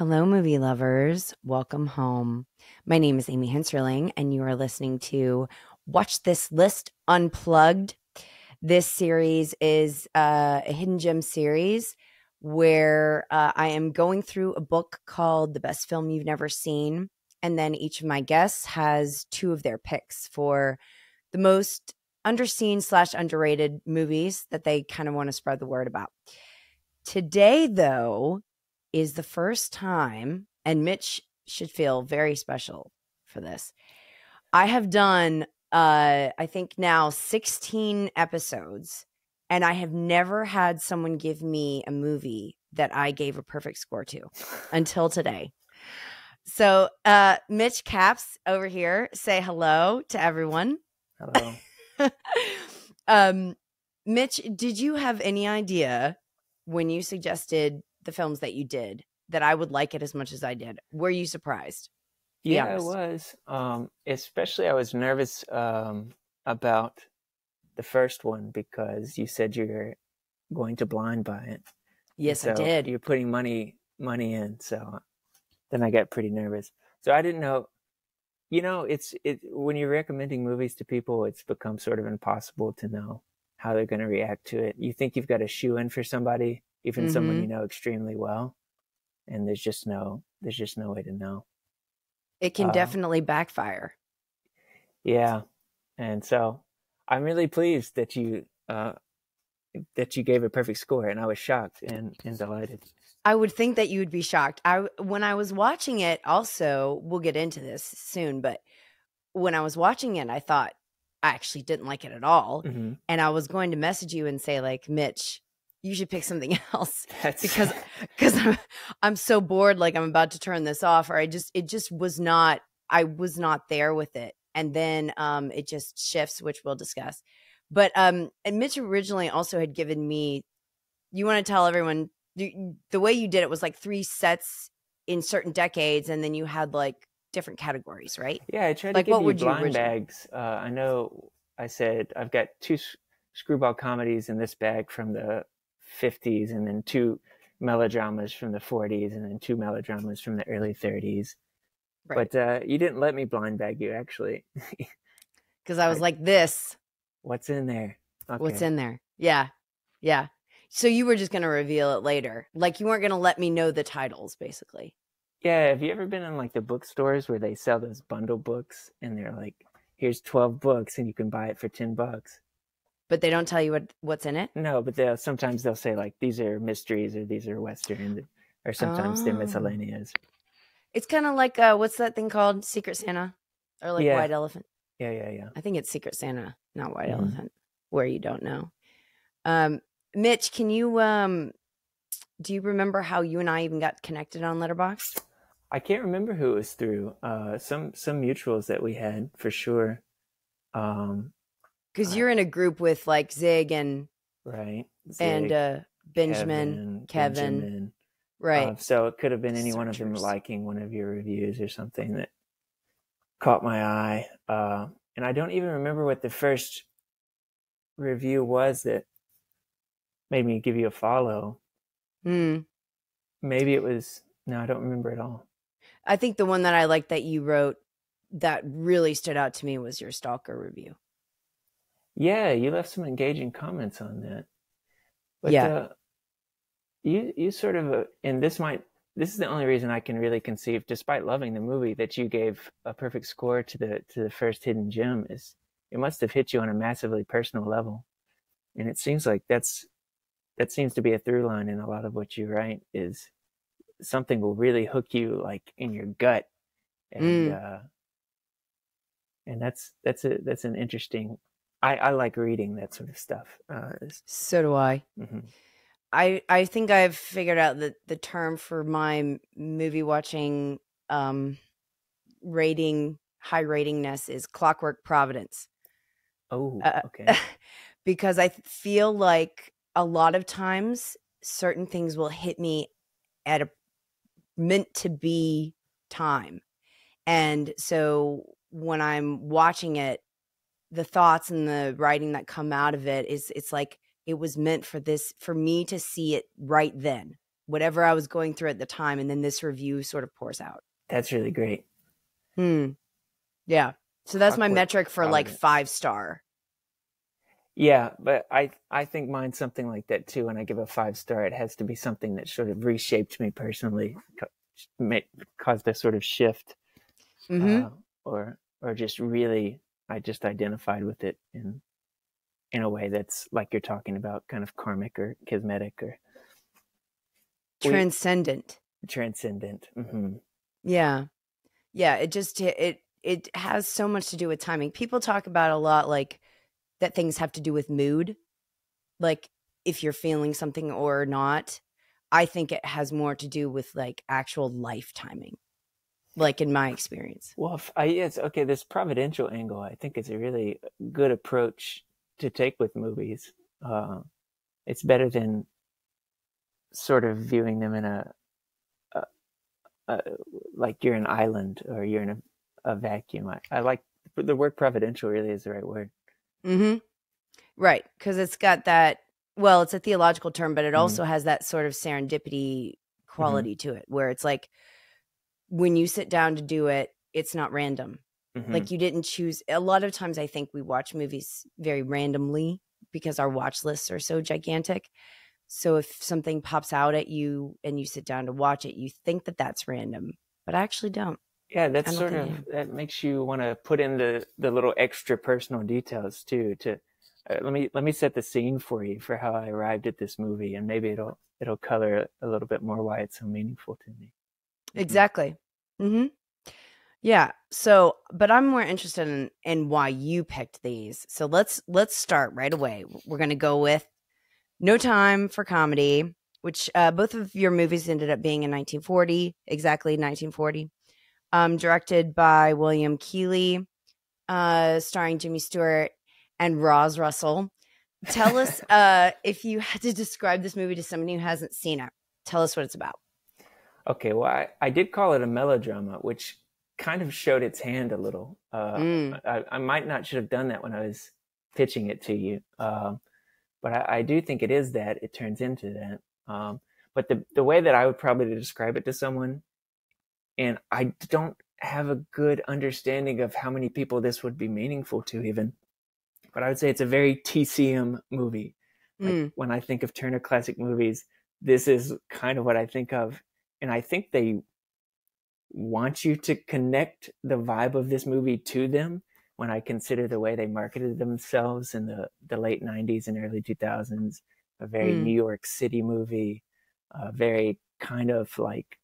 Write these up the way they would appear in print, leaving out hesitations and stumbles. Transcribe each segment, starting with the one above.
Hello, movie lovers. Welcome home. My name is Amy Henserling, and you are listening to Watch This List Unplugged. This series is a hidden gem series where I am going through a book called The Best Film You've Never Seen. And then each of my guests has two of their picks for the most underseen/underrated movies that they kind of want to spread the word about. Today, though, is the first time, and Mitch should feel very special for this. I have done, I think now 16 episodes, and I have never had someone give me a movie that I gave a perfect score to until today. So, Mitch Caps over here, say hello to everyone. Hello. Mitch, did you have any idea when you suggested the films that you did that I would like it as much as I did? Were you surprised? Yeah, I was. Especially I was nervous about the first one because you said you're going to blind buy it. Yes, I did. You're putting money in, so then I got pretty nervous. So I didn't know. It's when you're recommending movies to people, it's become sort of impossible to know how they're going to react to it. You think you've got a shoe in for somebody, even someone you know extremely well, and there's just no way to know. It can definitely backfire. Yeah, and so I'm really pleased that you gave a perfect score, and I was shocked and delighted. I would think that you would be shocked. When I was watching it, also, we'll get into this soon, but when I was watching it, I thought I actually didn't like it at all. Mm-hmm. And I was going to message you and say, like, Mitch, you should pick something else because I'm so bored. Like, I'm about to turn this off, or I was not there with it. And then it just shifts, which we'll discuss. But and Mitch originally also had given me, you want to tell everyone the way you did it was like 3 sets in certain decades. And then you had like different categories, right? Yeah, I tried like, to give what you would blind you bags. I know I said I've got 2 screwball comedies in this bag from the 50s, and then 2 melodramas from the 40s, and then 2 melodramas from the early 30s. Right. But you didn't let me blind bag you, actually. Because I was like, this. What's in there? Okay. What's in there? Yeah. Yeah. So you were just going to reveal it later. Like, you weren't going to let me know the titles, basically. Yeah. Have you ever been in like the bookstores where they sell those bundle books and they're like, here's 12 books and you can buy it for $10? But they don't tell you what's in it? No, but sometimes they'll say like, these are mysteries or these are Westerns, or sometimes they're miscellaneous. It's kind of like, what's that thing called? Secret Santa? Or like White Elephant? Yeah. I think it's Secret Santa, not White Elephant, where you don't know. Mitch, can you, do you remember how you and I even got connected on Letterboxd? I can't remember who it was through. Some mutuals that we had, for sure. Because you're in a group with like Zig and right, Zig, and Benjamin, Kevin. Right. So it could have been any one of them liking one of your reviews or something that caught my eye. And I don't even remember what the first review was that made me give you a follow. Maybe it was, no, I don't remember at all. I think the one that I liked that you wrote that really stood out to me was your Stalker review. Yeah, you left some engaging comments on that. But you sort of, and this is the only reason I can really conceive, despite loving the movie, that you gave a perfect score to the first hidden gem, is it must have hit you on a massively personal level. And it seems like that seems to be a through line in a lot of what you write, is something will really hook you like in your gut. And that's an interesting, I like reading that sort of stuff. So do I. Mm-hmm. I think I've figured out that the term for my movie watching high ratingness is clockwork providence. Oh, okay. Because I feel like a lot of times certain things will hit me at a meant to be time. And so when I'm watching it, the thoughts and the writing that come out of it it's like, it was meant for me to see it right then, whatever I was going through at the time, and then this review sort of pours out. That's really great. Yeah. So that's my metric for like 5-star. Yeah, but I think mine's something like that too. When I give a 5-star, it has to be something that sort of reshaped me personally, caused a sort of shift, or just really, I just identified with it in a way that's like you're talking about, kind of karmic or kismetic or transcendent. Transcendent. Mm-hmm. Yeah. It has so much to do with timing. People talk about a lot, like, that things have to do with mood, like if you're feeling something or not. I think it has more to do with like actual life timing, like in my experience. Well, yes, okay, this providential angle, I think, is a really good approach to take with movies. It's better than sort of viewing them in a like you're an island or you're in a vacuum. I like the word providential really is the right word. Right, because it's got that, well, it's a theological term, but it also has that sort of serendipity quality to it, where it's like when you sit down to do it, it's not random. Like you didn't choose. A lot of times I think we watch movies very randomly because our watch lists are so gigantic. So if something pops out at you and you sit down to watch it, you think that that's random, but I actually don't. Yeah, that's sort of, that makes you want to put in the little extra personal details too. To let me set the scene for you for how I arrived at this movie, and maybe it'll color a little bit more why it's so meaningful to me. Exactly. Yeah. So, but I'm more interested in why you picked these. So let's start right away. We're going to go with No Time for Comedy, which both of your movies ended up being in 1940, exactly 1940. Directed by William Keighley, starring Jimmy Stewart and Roz Russell. Tell us, if you had to describe this movie to somebody who hasn't seen it, tell us what it's about. Okay, well, I did call it a melodrama, which kind of showed its hand a little. I might not should have done that when I was pitching it to you, but I do think it is that. It turns into that. But the way that I would probably describe it to someone, and I don't have a good understanding of how many people this would be meaningful to even, but I would say it's a very TCM movie. Like when I think of Turner Classic Movies, this is kind of what I think of. And I think they want you to connect the vibe of this movie to them when I consider the way they marketed themselves in the late 90s and early 2000s. A very New York City movie, very kind of like,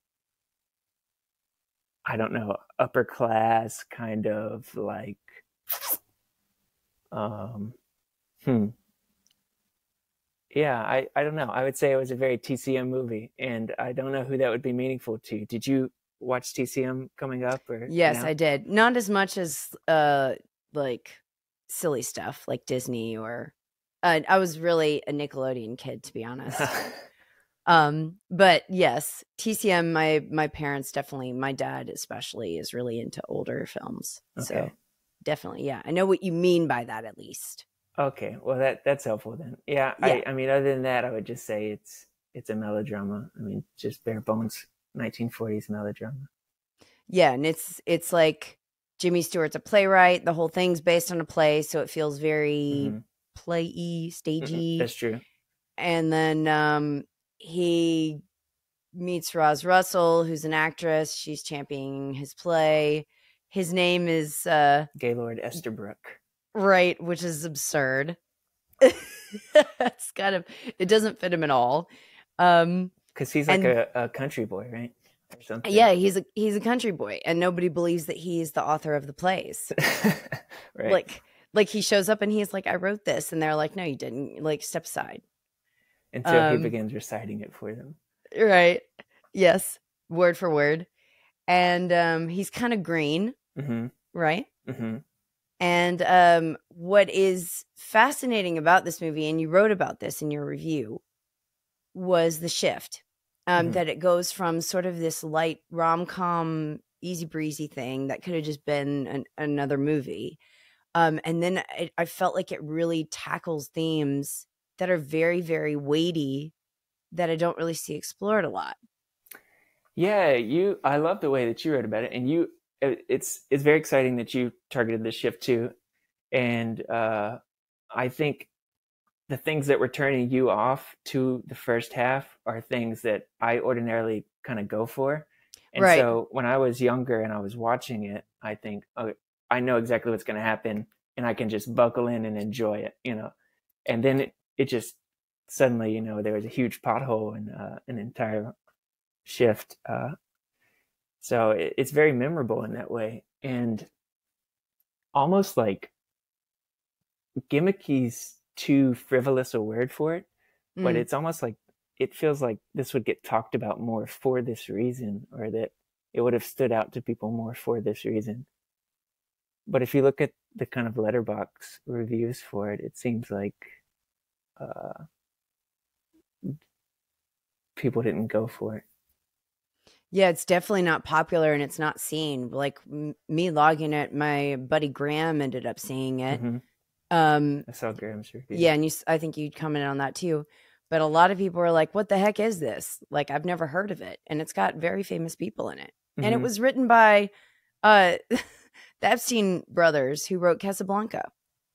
I don't know, upper class, kind of like, yeah, I don't know. I would say it was a very TCM movie, and I don't know who that would be meaningful to. Did you watch TCM coming up? Or yes, I did. Not as much as like silly stuff like Disney or I was really a Nickelodeon kid, to be honest. But yes, TCM, my parents definitely, my dad especially, is really into older films. Okay. So definitely, yeah. I know what you mean by that, at least. Okay, well that's helpful then. Yeah. I mean, other than that, I would just say it's a melodrama. I mean, just bare bones 1940s melodrama. Yeah, and it's like Jimmy Stewart's a playwright. The whole thing's based on a play, so it feels very play-y, stagey. That's true. And then he meets Roz Russell, who's an actress. She's championing his play. His name is Gaylord Esterbrook. Right, which is absurd. It's kind of, it doesn't fit him at all. Because he's like a country boy, right? Or something. Yeah, he's a country boy, and nobody believes that he's the author of the plays. Right. Like he shows up and he's like, I wrote this, and they're like, no, you didn't. Like, step aside. Until he begins reciting it for them. Right. Yes. Word for word. And he's kind of green. Right. And what is fascinating about this movie, and you wrote about this in your review, was the shift. That it goes from sort of this light rom-com, easy breezy thing that could have just been another movie. And then I felt like it really tackles themes that are very, very weighty that I don't really see explored a lot. Yeah, I love the way that you wrote about it, and it's very exciting that you targeted this shift too. And I think the things that were turning you off to the first half are things that I ordinarily kind of go for. And Right. so when I was younger and I was watching it, I think, oh, I know exactly what's going to happen, and I can just buckle in and enjoy it, And then it just suddenly, there was a huge pothole and an entire shift. So it's very memorable in that way, and almost like gimmicky's too frivolous a word for it, but Mm. it's almost like it feels like this would get talked about more for this reason, or that it would have stood out to people more for this reason. But if you look at the kind of letterbox reviews for it, it seems like uh, people didn't go for it. Yeah, it's definitely not popular and it's not seen. Like me logging it, my buddy Graham ended up seeing it. Mm-hmm. I saw Graham's review. Yeah, and I think you commented on that too. But a lot of people are like, "What the heck is this?" Like, I've never heard of it, and it's got very famous people in it. Mm-hmm. And it was written by the Epstein brothers, who wrote Casablanca.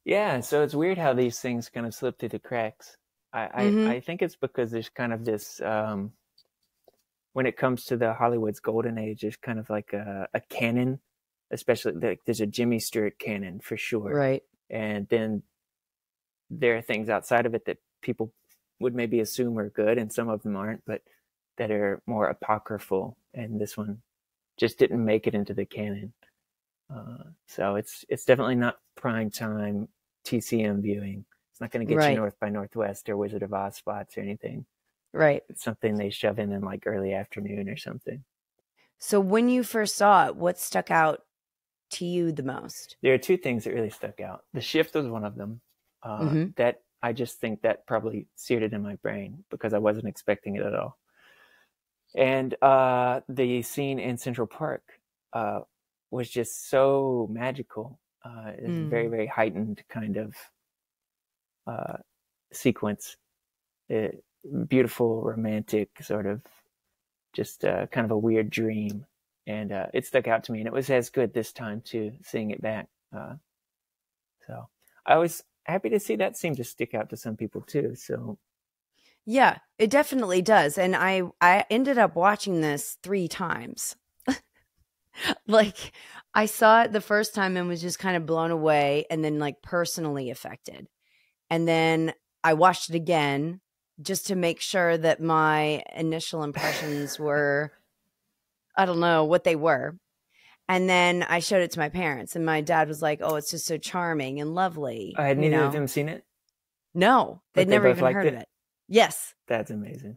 Yeah, so it's weird how these things kind of slip through the cracks. I think it's because there's kind of this when it comes to the Hollywood's golden age, there's kind of like a canon, especially there's a Jimmy Stewart canon for sure, Right? And then there are things outside of it that people would maybe assume are good, and some of them aren't, but that are more apocryphal. And this one just didn't make it into the canon. So it's definitely not prime time TCM viewing. It's not going to get you North by Northwest or Wizard of Oz spots or anything. Right. It's something they shove in like early afternoon or something. So when you first saw it, what stuck out to you the most? There are two things that really stuck out. The shift was one of them. That I just think that probably seared it in my brain because I wasn't expecting it at all. And the scene in Central Park was just so magical. It's a very, very heightened kind of sequence. Beautiful, romantic, sort of just kind of a weird dream. And it stuck out to me. And it was as good this time too, seeing it back. So I was happy to see that seemed to stick out to some people too. So yeah, it definitely does. And I ended up watching this 3 times. Like, I saw it the first time and was just kind of blown away and then like personally affected. And then I watched it again just to make sure that my initial impressions were, I don't know what they were. And then I showed it to my parents, and my dad was like, "Oh, it's just so charming and lovely." Had neither of them seen it? No, they'd never even heard of it. Yes. That's amazing.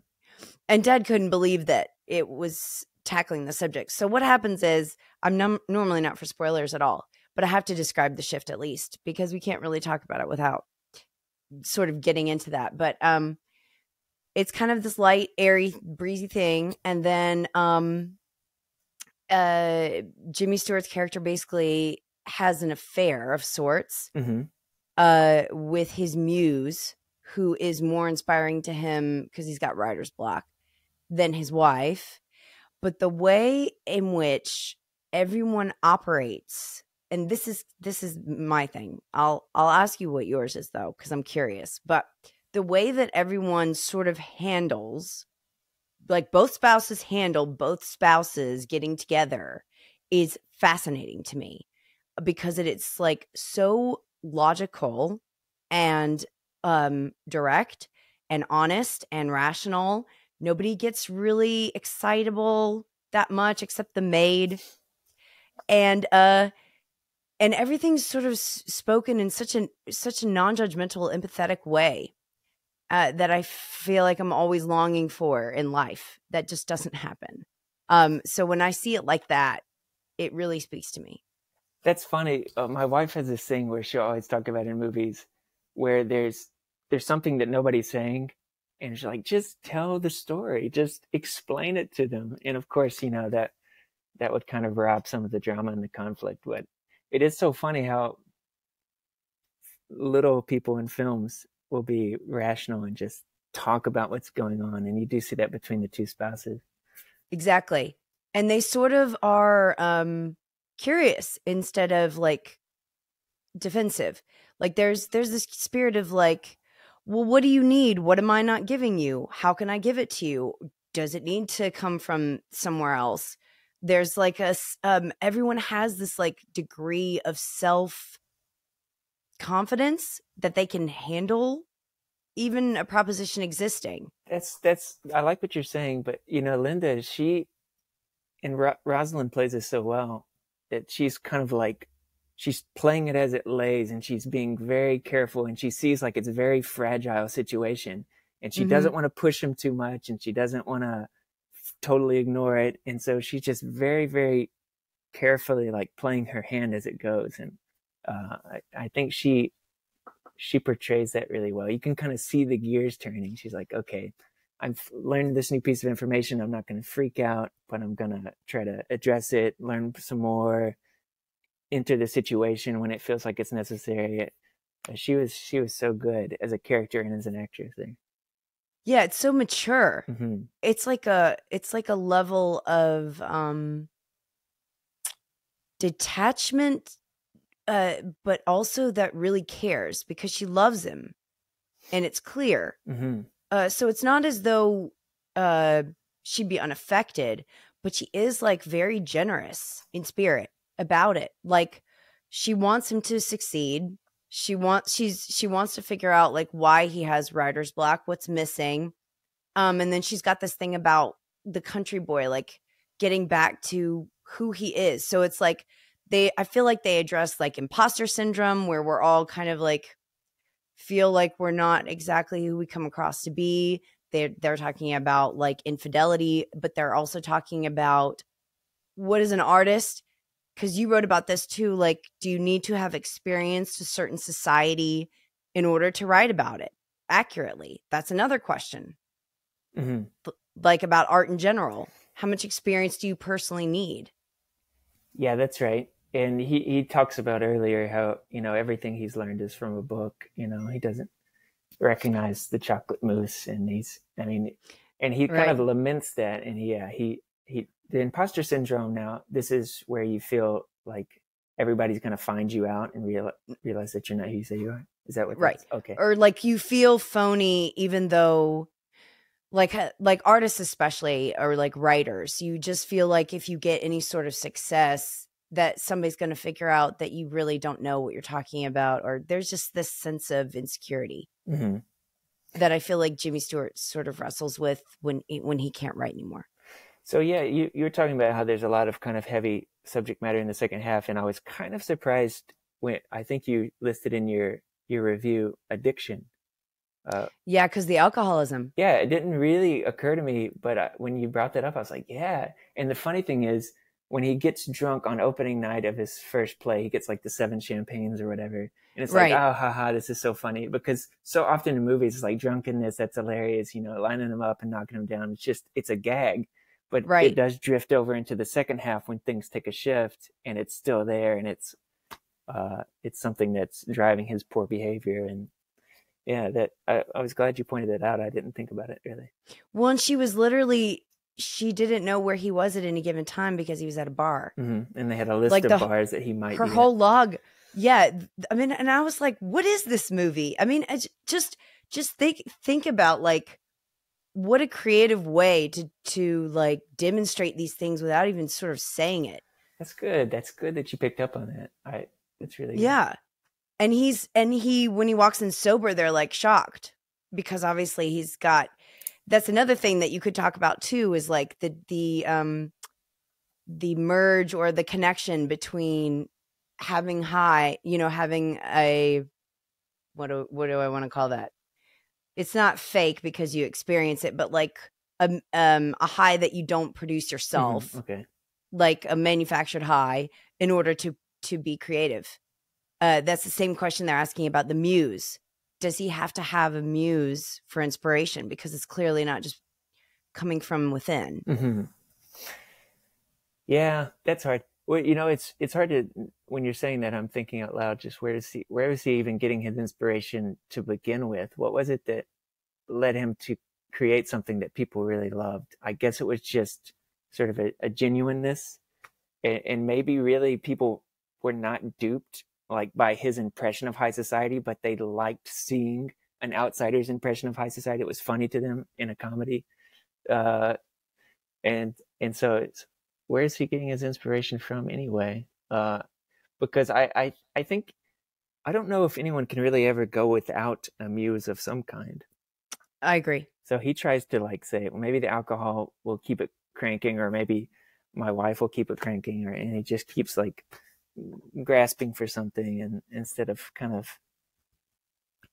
And Dad couldn't believe that it was tackling the subject. So what happens is, I'm normally not for spoilers at all, but I have to describe the shift at least, because we can't really talk about it without sort of getting into that. But it's kind of this light, airy, breezy thing. And then Jimmy Stewart's character basically has an affair of sorts with his muse, who is more inspiring to him because he's got writer's block than his wife. But the way in which everyone operates, and this is my thing. I'll ask you what yours is though, because I'm curious. But the way that everyone sort of handles, like both spouses handle both spouses getting together, is fascinating to me, because it's like so logical and direct and honest and rational. Nobody gets really excitable that much except the maid. And everything's sort of spoken in such a non-judgmental, empathetic way that I feel like I'm always longing for in life. That just doesn't happen. So when I see it like that, it really speaks to me. That's funny. My wife has this thing where she'll always talk about in movies where there's something that nobody's saying, and she's like, just tell the story, just explain it to them. And of course, that would kind of rob some of the drama and the conflict. But it is so funny how little people in films will be rational and just talk about what's going on. And you do see that between the two spouses. Exactly. And they sort of are curious instead of like defensive. Like there's this spirit of like, well, what do you need? What am I not giving you? How can I give it to you? Does it need to come from somewhere else? There's like everyone has this like degree of self confidence that they can handle even a proposition existing. That's I like what you're saying, but you know, Linda, Rosalind plays this so well that she's kind of like, she's playing it as it lays, and she's being very careful, and she sees like it's a very fragile situation, and she doesn't want to push him too much, and she doesn't want to totally ignore it. And so she's just very, very carefully like playing her hand as it goes. And I think she portrays that really well. You can kind of see the gears turning. She's like, okay, I've learned this new piece of information. I'm not going to freak out, but I'm going to try to address it, learn some more, enter the situation when it feels like it's necessary. She was so good as a character and as an actress there. Yeah, it's so mature. It's like a level of detachment, but also that really cares because she loves him, and it's clear. So it's not as though she'd be unaffected, but she is like very generous in spirit about it. Like she wants him to succeed. She wants to figure out like why he has writer's block, what's missing. And then she's got this thing about the country boy, like getting back to who he is. So it's like I feel like they address like imposter syndrome, where we're all kind of like feel like we're not exactly who we come across to be. They're talking about like infidelity, but they're also talking about what is an artist? Because you wrote about this too. Like, do you need to have experienced a certain society in order to write about it accurately? That's another question. Like about art in general. How much experience do you personally need? Yeah, that's right. And he talks about earlier how, you know, everything he's learned is from a book. You know, he doesn't recognize the chocolate mousse, and he kind of laments that. And he the imposter syndrome. Now, this is where you feel like everybody's going to find you out and realize that you're not who you say you are. Is that what? Right. Okay. Or like you feel phony, even though like artists, especially, or like writers, you just feel like if you get any sort of success, that somebody's going to figure out that you really don't know what you're talking about, or there's just this sense of insecurity that I feel like Jimmy Stewart sort of wrestles with when he can't write anymore. So yeah, you were talking about how there's a lot of kind of heavy subject matter in the second half, and I was kind of surprised when I think you listed in your review addiction. Yeah, because the alcoholism. Yeah, it didn't really occur to me, but when you brought that up, I was like, yeah. And the funny thing is, when he gets drunk on opening night of his first play, he gets like the 7 champagnes or whatever. And it's like, oh, haha, this is so funny. Because so often in movies, it's like drunkenness, that's hilarious, you know, lining them up and knocking them down. It's a gag. But it does drift over into the second half when things take a shift, and it's still there, and it's something that's driving his poor behavior. And yeah, that I was glad you pointed that out. I didn't think about it really. Well, and she didn't know where he was at any given time because he was at a bar. And they had a list of bars that he might be her whole log. Yeah. I mean, and I was like, what is this movie? I mean, just think about like what a creative way to like demonstrate these things without even sort of saying it. That's good. That's good that you picked up on that. It's really good. Yeah. And he when he walks in sober, they're like shocked because obviously he's got. That's another thing that you could talk about too, is like the merge or the connection between having having a what do I want to call that? It's not fake because you experience it, but like a high that you don't produce yourself. Okay. Like a manufactured high in order to be creative. That's the same question they're asking about the muse. Does he have to have a muse for inspiration? Because it's clearly not just coming from within. Yeah, that's hard. Well, you know, it's hard to, when you're saying that, I'm thinking out loud, just where was he even getting his inspiration to begin with? What was it that led him to create something that people really loved. I guess it was just sort of a genuineness, and maybe really people were not duped like by his impression of high society, but they liked seeing an outsider's impression of high society. It was funny to them in a comedy, uh, and so it's, where is he getting his inspiration from anyway? Because I think, I don't know if anyone can really ever go without a muse of some kind. I agree. So he tries to like say, well, maybe the alcohol will keep it cranking, or maybe my wife will keep it cranking, and he just keeps like grasping for something, and instead of kind of,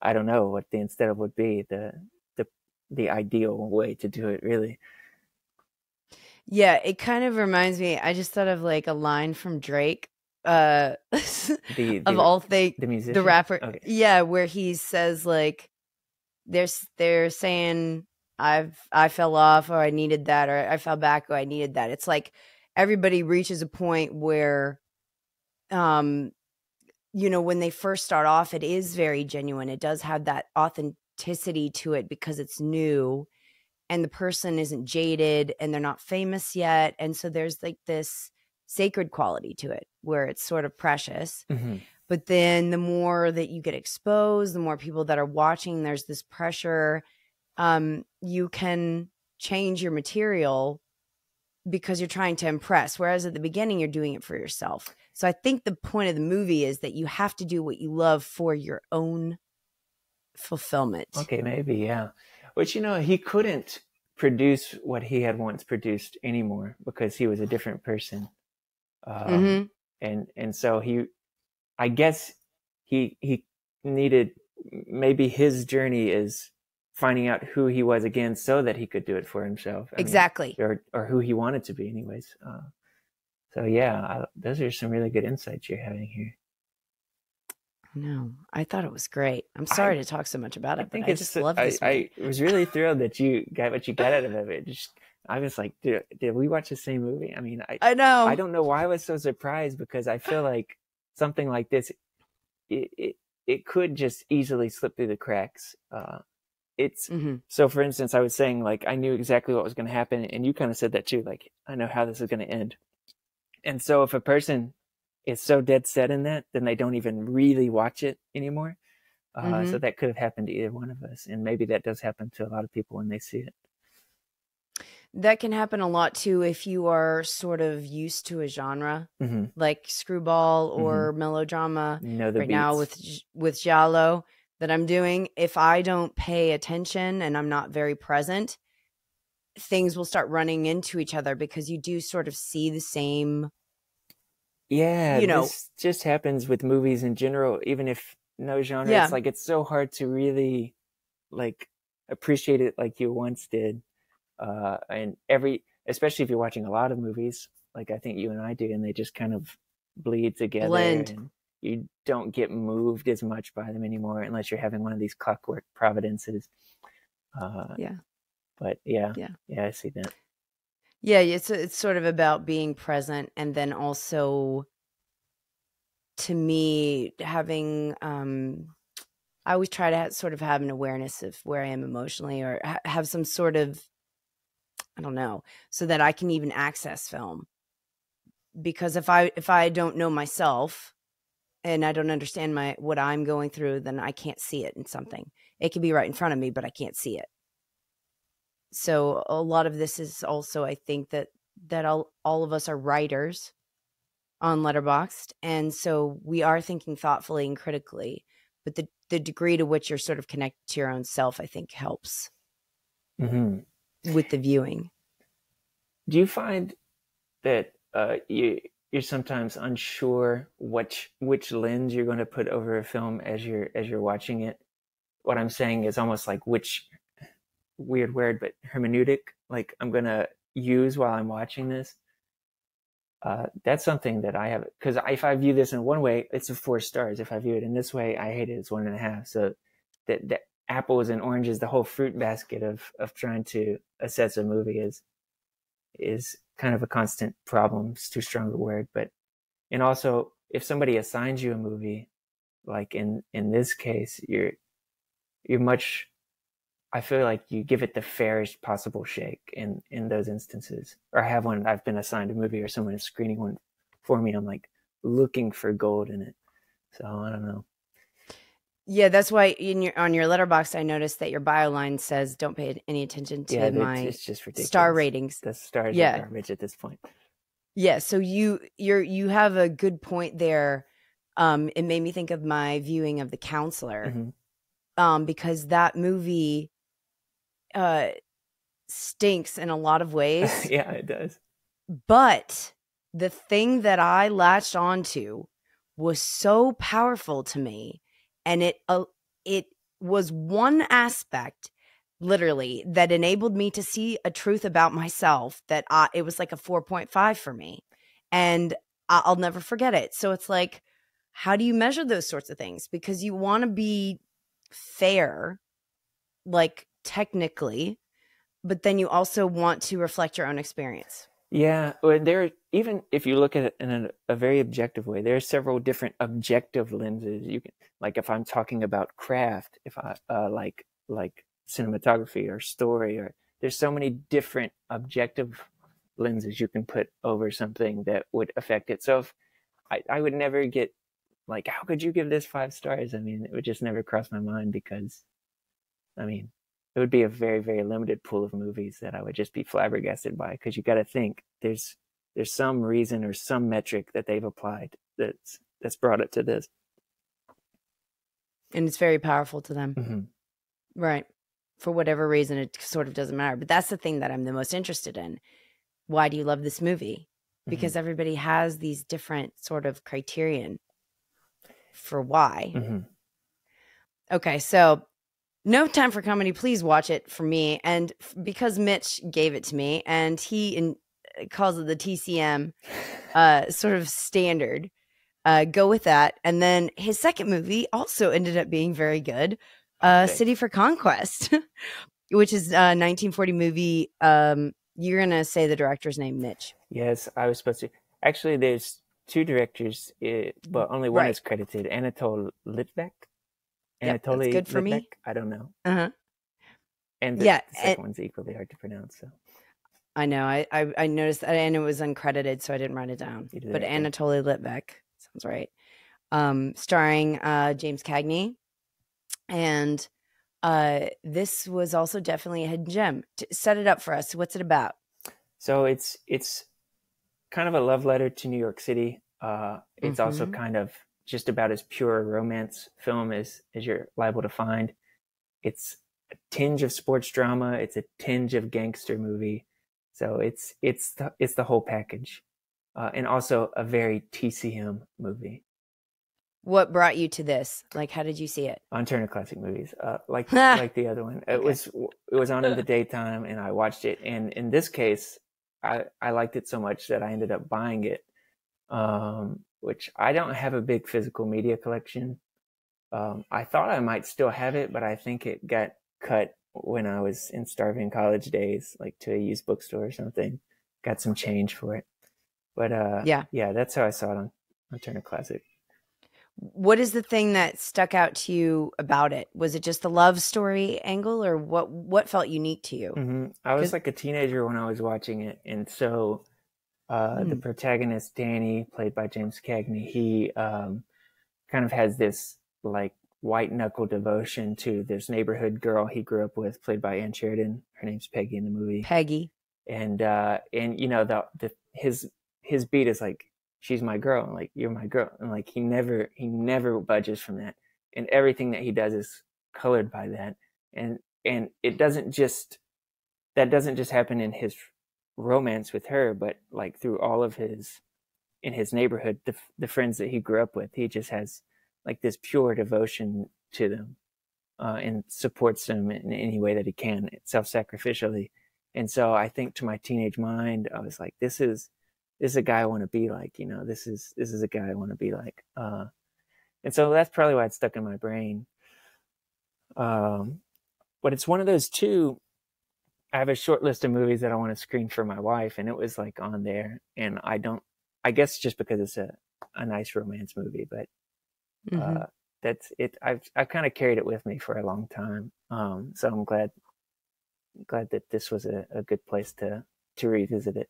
I don't know what the instead of would be the ideal way to do it, really. Yeah, it kind of reminds me. I just thought of like a line from Drake, of all things, the musician, the rapper. okay. Yeah, where he says like, they're saying I fell off, or I needed that, or I fell back, or I needed that. It's like everybody reaches a point where, when they first start off, it is very genuine. It does have that authenticity to it because it's new, and the person isn't jaded, and they're not famous yet, and so there's like this sacred quality to it where it's sort of precious. Mm-hmm. But then the more that you get exposed, the more people that are watching, there's this pressure. You can change your material because you're trying to impress, whereas at the beginning you're doing it for yourself. So I think the point of the movie is that you have to do what you love for your own fulfillment. Okay, maybe, yeah. But he couldn't produce what he had once produced anymore because he was a different person. And so I guess he needed, maybe his journey is finding out who he was again so that he could do it for himself. Exactly. Or who he wanted to be anyways. So yeah, those are some really good insights you're having here. No, I thought it was great. I'm sorry to talk so much about it, but I just love this movie. I was really thrilled that you got what you got out of it. I was like, did we watch the same movie? I mean, I know. I don't know why I was so surprised, because I feel like something like this, it could just easily slip through the cracks. So for instance, I was saying like, I knew exactly what was going to happen, and you kind of said that too. Like, I know how this is going to end. And so if a person is so dead set in that, then they don't even really watch it anymore. So that could have happened to either one of us. And maybe that does happen to a lot of people when they see it. That can happen a lot too if you are sort of used to a genre, like screwball or melodrama. Right now with Giallo that I'm doing, if I don't pay attention and I'm not very present, things will start running into each other because you do sort of see the same. Yeah, this just happens with movies in general, even if no genre. Yeah. It's like, it's so hard to really like appreciate it like you once did. And especially if you're watching a lot of movies, like I think you and I do, and they just kind of bleed together. Blend. And you don't get moved as much by them anymore unless you're having one of these clockwork providences. But yeah, I see that. Yeah, it's sort of about being present, and then also, to me, having I always try to sort of have an awareness of where I am emotionally, or have some sort of, I don't know, so that I can even access film. Because if I don't know myself and I don't understand what I'm going through, then I can't see it in something. It can be right in front of me, but I can't see it. So a lot of this is also, I think that all of us are writers on Letterboxd, and so we are thinking thoughtfully and critically. But the degree to which you're sort of connected to your own self, I think, helps with the viewing. Do you find that you're sometimes unsure which lens you're going to put over a film as you're watching it? What I'm saying is almost like which, weird word, but hermeneutic, like I'm going to use while I'm watching this. That's something that I have, because if I view this in one way, it's a 4 stars. If I view it in this way, I hate it. It's 1.5. So that apples and oranges, the whole fruit basket of trying to assess a movie is kind of a constant problem. It's too strong a word, and also if somebody assigns you a movie, like in this case, you're much I feel like you give it the fairest possible shake in those instances. Or I have one, I've been assigned a movie or someone is screening one for me. I'm like looking for gold in it. So I don't know. Yeah, that's why on your letterbox, I noticed that your bio line says, "Don't pay any attention to my it's just ridiculous. star ratings." The stars are garbage at this point. Yeah, so you have a good point there. It made me think of my viewing of The Counselor, because that movie stinks in a lot of ways. Yeah, it does. But the thing that I latched onto was so powerful to me, and it was one aspect literally that enabled me to see a truth about myself that it was like a 4.5 for me, and I'll never forget it. So it's like, how do you measure those sorts of things? Because you want to be fair, like technically, but then you also want to reflect your own experience. Yeah, even if you look at it in a very objective way, there are several different objective lenses. You can, like, if I'm talking about craft, if I like cinematography or story, or there's so many different objective lenses you can put over something that would affect it. So if I would never get like, how could you give this 5 stars? I mean, it would just never cross my mind, because I mean, it would be a very, very limited pool of movies that I would just be flabbergasted by, because you got to think there's some reason or some metric that they've applied that's brought it to this, and it's very powerful to them, right? For whatever reason, it sort of doesn't matter. But that's the thing that I'm the most interested in. Why do you love this movie? Because everybody has these different sort of criterion for why. Okay, so No Time for Comedy, please watch it for me. And because Mitch gave it to me, and he calls it the TCM sort of standard, go with that. And then his second movie also ended up being very good, City for Conquest, which is a 1940 movie. You're going to say the director's name, Mitch. Yes, I was supposed to. Actually, there's 2 directors, but only one is credited, Anatole Litvak. Anatoly, that's good for me. I don't know. And the second one's equally hard to pronounce. So I know. I noticed that, and it was uncredited, so I didn't write it down. But Anatoly Litvak sounds right. Starring James Cagney, and this was also definitely a hidden gem. Set it up for us. What's it about? So it's kind of a love letter to New York City. It's also kind of just about as pure a romance film as you're liable to find. It's a tinge of sports drama. It's a tinge of gangster movie. So it's the whole package, and also a very TCM movie. What brought you to this? Like, how did you see it? On Turner Classic Movies, like the other one. It was on in the daytime, and I watched it. And in this case, I liked it so much that I ended up buying it. Which I don't have a big physical media collection. I thought I might still have it, but I think it got cut when I was in starving college days, like to a used bookstore or something. Got some change for it. But yeah, that's how I saw it on Turner Classic. What is the thing that stuck out to you about it? Was it just the love story angle, or what felt unique to you? I was like a teenager when I was watching it, and so the protagonist, Danny, played by James Cagney, he kind of has this like white knuckle devotion to this neighborhood girl he grew up with, played by Ann Sheridan. Her name's Peggy in the movie. Peggy. And you know, his beat is like, she's my girl, and like, you're my girl, and like he never budges from that, and everything that he does is colored by that, and it doesn't just happen in his romance with her, but like through all of in his neighborhood, the friends that he grew up with, he just has like this pure devotion to them, and supports them in any way that he can, self-sacrificially. And so I think to my teenage mind, I was like, this is a guy I want to be like, you know, this is a guy I want to be like. And so that's probably why it's stuck in my brain. But it's one of those two. I have a short list of movies that I want to screen for my wife, and it was like on there, and I guess just because it's a nice romance movie, but that's it. I've kind of carried it with me for a long time. So I'm glad that this was a good place to revisit it.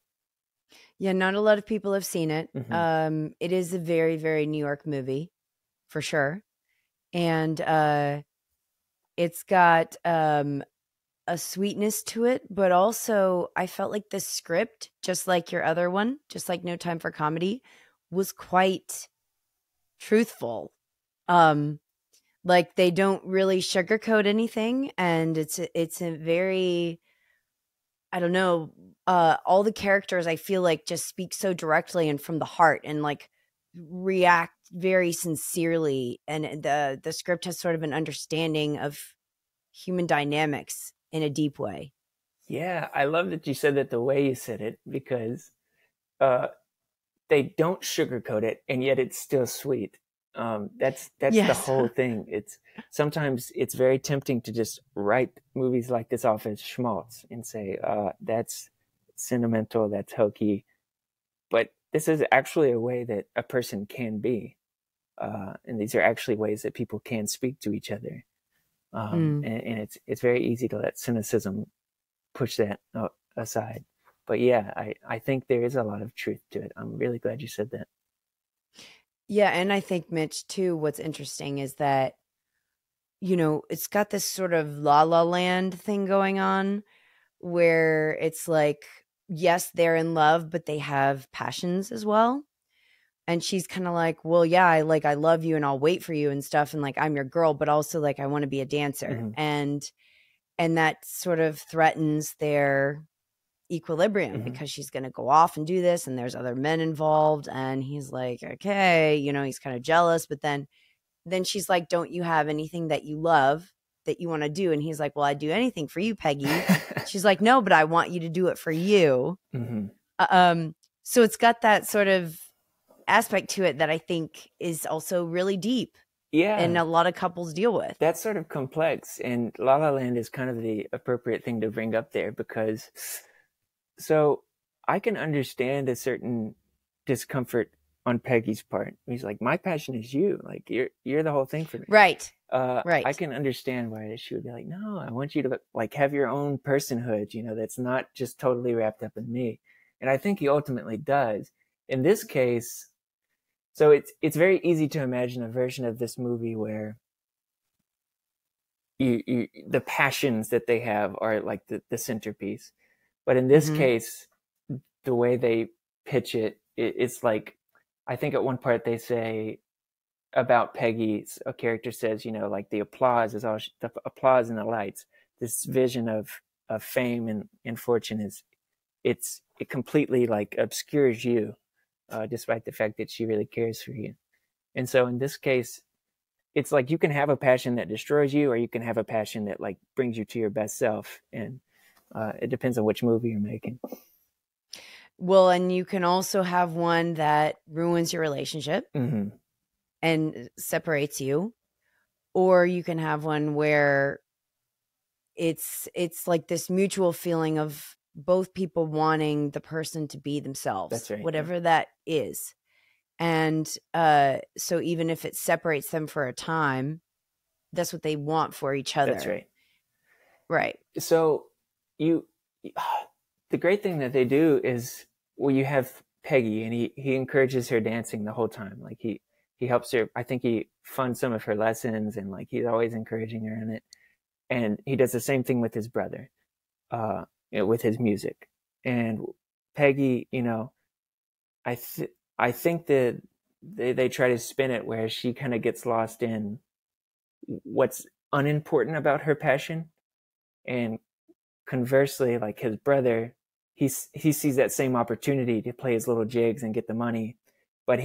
Yeah, not a lot of people have seen it. Mm-hmm. It is a very, very New York movie for sure. And it's got a sweetness to it, but also I felt like the script, just like your other one, just like No Time for Comedy, was quite truthful. Um like they don't really sugarcoat anything, and it's a very, I don't know, all the characters I feel like just speak so directly and from the heart and like react very sincerely, and the script has sort of an understanding of human dynamics in a deep way. Yeah, I love that you said that the way you said it, because uh, they don't sugarcoat it, and yet it's still sweet. That's the Yes. whole thing. It's sometimes it's very tempting to just write movies like this off as schmaltz and say that's sentimental, that's hokey. But this is actually a way that a person can be, and these are actually ways that people can speak to each other. Mm. And it's very easy to let cynicism push that aside. But yeah, I think there is a lot of truth to it. I'm really glad you said that. Yeah, and I think, Mitch, too, what's interesting is that, it's got this sort of La La Land thing going on where it's like, yes, they're in love, but they have passions as well. And she's kind of like, well, yeah, I love you and I'll wait for you and stuff. And like, I'm your girl, but also like, I want to be a dancer. Mm-hmm. And that sort of threatens their equilibrium Mm-hmm. because she's going to go off and do this. And there's other men involved. And he's like, okay, he's kind of jealous, but then she's like, don't you have anything that you love that you want to do? And he's like, well, I'd do anything for you, Peggy. She's like, no, but I want you to do it for you. Mm-hmm. So it's got that sort of aspect to it that I think is also really deep and Yeah, a lot of couples deal with. that's sort of complex, and La La Land is kind of the appropriate thing to bring up there, because so I can understand a certain discomfort on Peggy's part. He's like, my passion is you, like you're the whole thing for me. Right. I Right. can understand why she would be like, no, I want you to like have your own personhood, that's not just totally wrapped up in me. And I think he ultimately does. In this case, so it's very easy to imagine a version of this movie where the passions that they have are like the centerpiece. But in this Mm-hmm. case, the way they pitch it's like, I think at one part they say about Peggy, a character says, like the applause is the applause and the lights. This vision of fame and fortune it completely like obscures you, despite the fact that she really cares for you. And so in this case, it's like you can have a passion that destroys you, or you can have a passion that like brings you to your best self. And it depends on which movie you're making. Well, and you can also have one that ruins your relationship Mm-hmm. and separates you, or you can have one where it's like this mutual feeling of both people wanting the person to be That's themselves, right. Yeah. whatever that is. And so even if it separates them for a time, that's what they want for each That's other. right. Right. So you, the great thing that they do is, well, you have Peggy, and he encourages her dancing the whole time. Like he helps her. I think he funds some of her lessons, and like he's always encouraging her in it. And he does the same thing with his brother, uh, with his music. And Peggy, I I think that they try to spin it where she kind of gets lost in what's unimportant about her passion, and conversely, like his brother, he sees that same opportunity to play his little jigs and get the money, but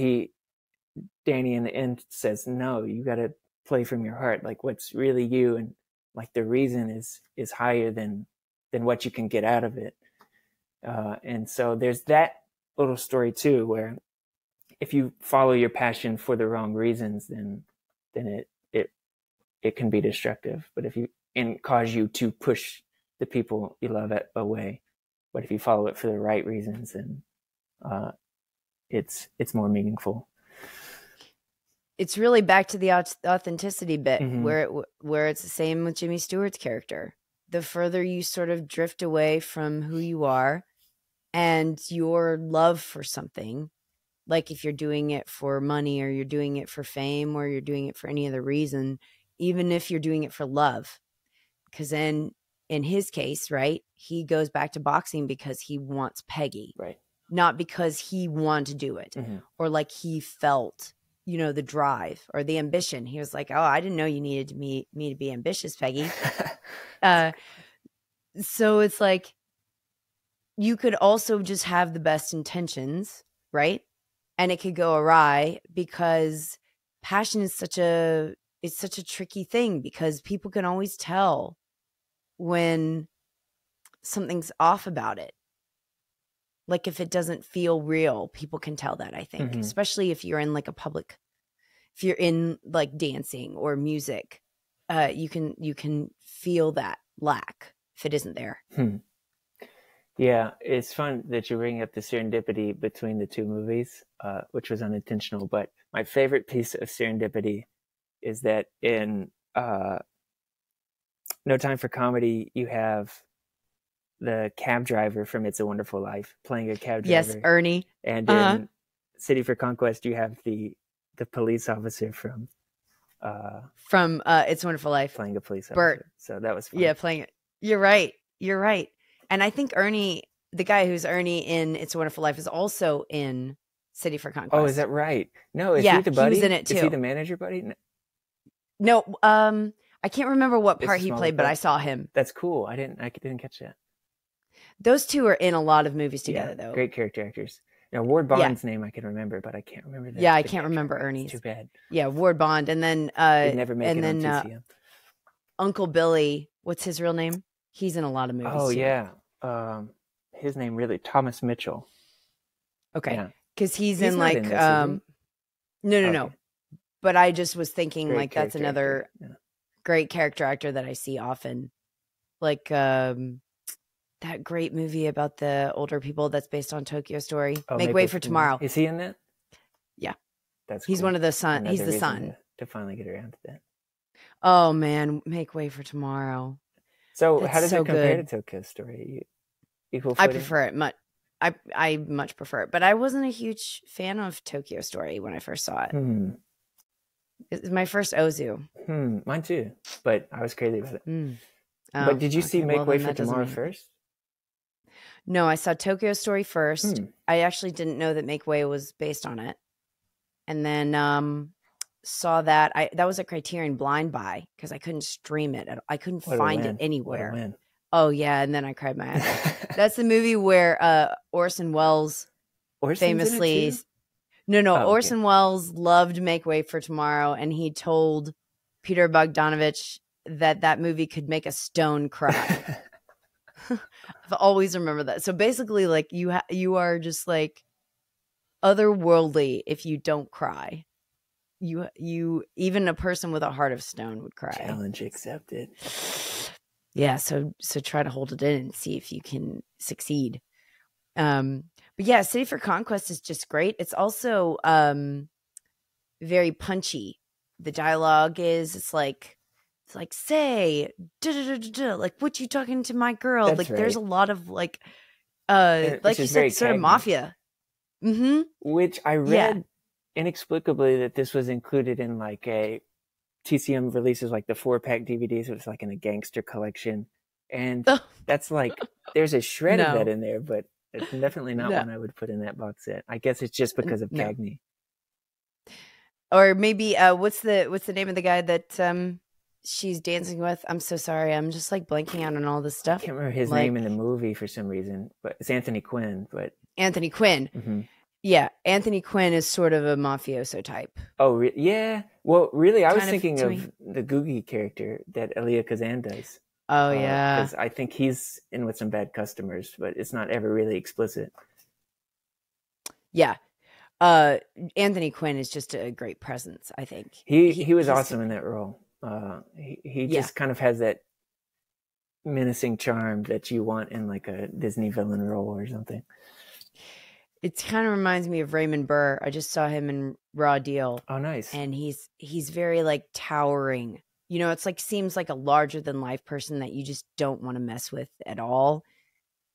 Danny in the end says, no, you got to play from your heart, like what's really you, and like the reason is higher than what you can get out of it. And so there's that little story too, where if you follow your passion for the wrong reasons, then it can be destructive. But if you and cause you to push the people you love away, but if you follow it for the right reasons, then uh, it's more meaningful. it's really back to the authenticity bit Mm-hmm. where it's the same with Jimmy Stewart's character. The further you sort of drift away from who you are and your love for something, like if you're doing it for money or you're doing it for fame or you're doing it for any other reason, even if you're doing it for love, because then in his case, right, he goes back to boxing because he wants Peggy, Right. not because he wanted to do it or like he felt, the drive or the ambition. He was like, oh, I didn't know you needed me to be ambitious, Peggy. So it's like you could also just have the best intentions, right? And it could go awry because passion is such a tricky thing because people can always tell when something's off about it. Like if it doesn't feel real, people can tell that, I think, especially if you're in like if you're in like dancing or music, you can feel that lack if it isn't there. Yeah, it's fun that you bring up the serendipity between the two movies, which was unintentional. But my favorite piece of serendipity is that in No Time for Comedy, you have the cab driver from It's a Wonderful Life playing a cab driver. Yes, Ernie. And in City for Conquest, you have the police officer from It's a Wonderful Life playing a police officer. Bert. So that was fun. Yeah, playing it. You're right. And I think Ernie, the guy who's Ernie in It's a Wonderful Life, is also in City for Conquest. Oh, is that right? No, is he the buddy? He was in it too. Is he the manager buddy? No, I can't remember what part he played, but I saw him. That's cool. I didn't catch that. Those two are in a lot of movies together, though. Great character actors. Now, Ward Bond's name I can remember, but I can't remember that. Yeah, I can't remember Ernie's. Too bad. Yeah, Ward Bond, and then never make it on TCM. Uncle Billy. What's his real name? He's in a lot of movies. Oh too. Yeah, his name really Thomas Mitchell. Okay, because he's in like no. But I just was thinking great like that's another great character actor that I see often, like that great movie about the older people that's based on Tokyo Story. Make Way for Tomorrow. Is he in that? Yeah, that's he's one of the son. He's the son. To finally get around to that. Oh man, Make Way for Tomorrow. So how does it compare to Tokyo Story? Equal footing? I prefer it much. I much prefer it, but I wasn't a huge fan of Tokyo Story when I first saw it. It was my first Ozu. Mine too, but I was crazy about it. But did you see Make Way for Tomorrow first? No, I saw Tokyo Story first. I actually didn't know that Make Way was based on it. And then saw that. That was a Criterion blind buy because I couldn't stream it. I couldn't find it anywhere. Oh, yeah, and then I cried my eyes out. That's the movie where Orson Welles famously... Orson Welles loved Make Way for Tomorrow, and he told Peter Bogdanovich that movie could make a stone cry. I've always remembered that. So basically, like you are just like otherworldly if you don't cry. You even a person with a heart of stone would cry. Challenge accepted. Yeah, so try to hold it in and see if you can succeed. But yeah, City for Conquest is just great. It's also very punchy. The dialogue it's like say like what you talking to my girl. That's like right. There's a lot of like you said, sort of mafia. Which I read inexplicably that this was included in like a TCM releases, like the 4-pack DVDs. It was like in a gangster collection, and that's like there's a shred of that in there, but it's definitely not one I would put in that box set. I guess it's just because of Cagney. Or maybe what's the name of the guy that she's dancing with? I'm so sorry. I'm just like blanking out on all this stuff. I can't remember his name in the movie for some reason, but it's Anthony Quinn. Anthony Quinn. Yeah, Anthony Quinn is sort of a mafioso type. Oh, yeah. Well, really, I was thinking of the Googie character that Elia Kazan does. Oh, yeah. Because I think he's in with some bad customers, but it's not ever really explicit. Yeah. Anthony Quinn is just a great presence, I think. He was awesome in that role. He just kind of has that menacing charm that you want in like a Disney villain role or something. It kind of reminds me of Raymond Burr. I just saw him in Raw Deal. Oh, nice. And he's very like towering. You know, it's like seems like a larger than life person that you just don't want to mess with at all,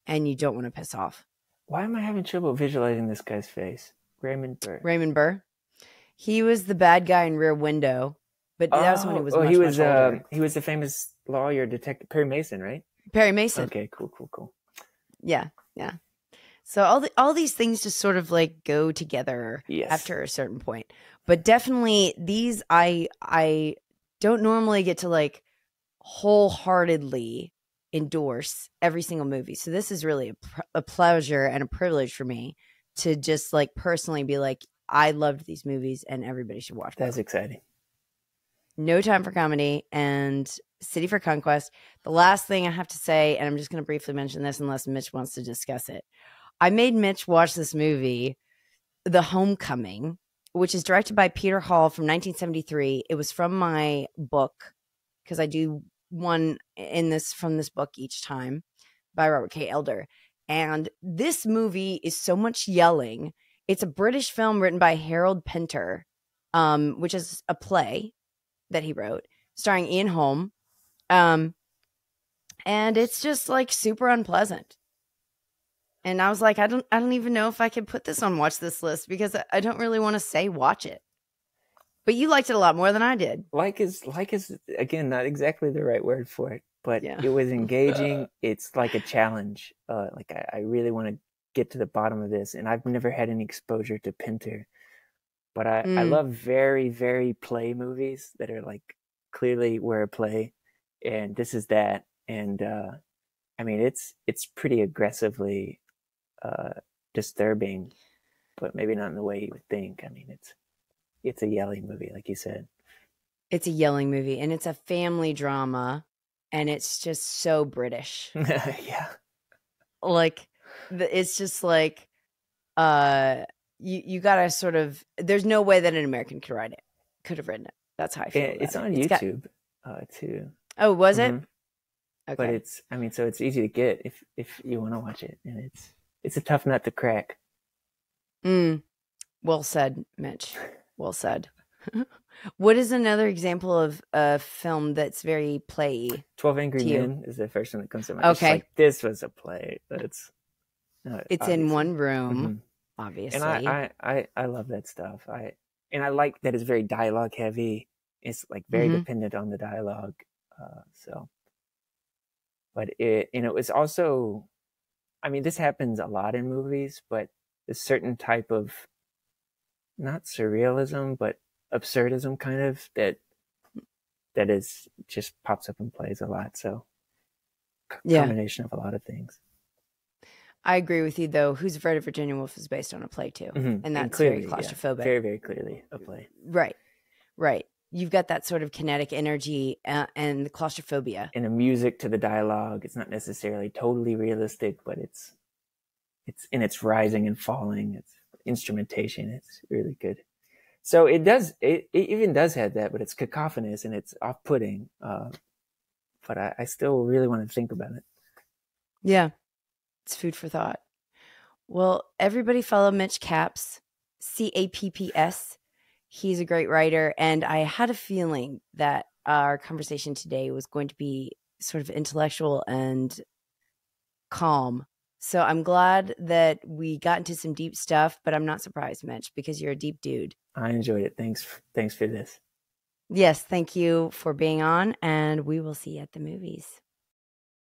and you don't want to piss off. Why am I having trouble visualizing this guy's face? Raymond Burr. Raymond Burr. He was the bad guy in Rear Window, but that was when he was much older. He was the famous lawyer detective Perry Mason, right? Perry Mason. Okay, cool. Yeah. So all these things just sort of like go together after a certain point. But definitely these I don't normally get to like wholeheartedly endorse every single movie. So this is really a pleasure and a privilege for me to just like personally be like, I loved these movies and everybody should watch them. That's exciting. No Time for Comedy and City for Conquest. The last thing I have to say, and I'm just going to briefly mention this unless Mitch wants to discuss it. I made Mitch watch this movie, The Homecoming, which is directed by Peter Hall from 1973. It was from my book because I do one from this book each time by Robert K. Elder. And this movie is so much yelling. It's a British film written by Harold Pinter, which is a play that he wrote, starring Ian Holm. And it's just like super unpleasant. And I was like, I don't even know if I can put this on Watch This List because I don't really want to say watch it. But you liked it a lot more than I did. Like is again not exactly the right word for it, but It was engaging. It's like a challenge. I really want to get to the bottom of this, and I've never had any exposure to Pinter. But I love very, very play movies that are like clearly were a play, and this is that. And I mean, it's pretty aggressively disturbing, but maybe not in the way you would think. I mean, it's a yelling movie, like you said. It's a yelling movie, and it's a family drama, and it's just so British. Yeah, like it's just like you gotta sort of. There's no way that an American could have written it. That's how I feel. It's on YouTube too. Oh, was it? Okay. But so it's easy to get if you want to watch it, and it's a tough nut to crack. Well said, Mitch. Well said. What is another example of a film that's very play? 12 Angry Men is the first one that comes to mind. Okay. Like, this was a play. It's in one room, obviously. And I love that stuff. I like that it's very dialogue heavy. It's like very dependent on the dialogue. But it was also, I mean, this happens a lot in movies, but a certain type of, not surrealism, but absurdism kind of that is just pops up and plays a lot. So combination of a lot of things. I agree with you though. Who's Afraid of Virginia Woolf is based on a play too. And that's clearly, very claustrophobic. Yeah, very, very clearly a play. Right. You've got that sort of kinetic energy and the claustrophobia. And the music to the dialogue. It's not necessarily totally realistic, but it's rising and falling. It's instrumentation. It's really good. So it even does have that, but it's cacophonous and it's off-putting. But I still really want to think about it. Yeah. It's food for thought. Well, everybody follow Mitch Capps, Capps. He's a great writer. And I had a feeling that our conversation today was going to be sort of intellectual and calm. So I'm glad that we got into some deep stuff, but I'm not surprised, Mitch, because you're a deep dude. I enjoyed it. Thanks for this. Yes, thank you for being on, and we will see you at the movies.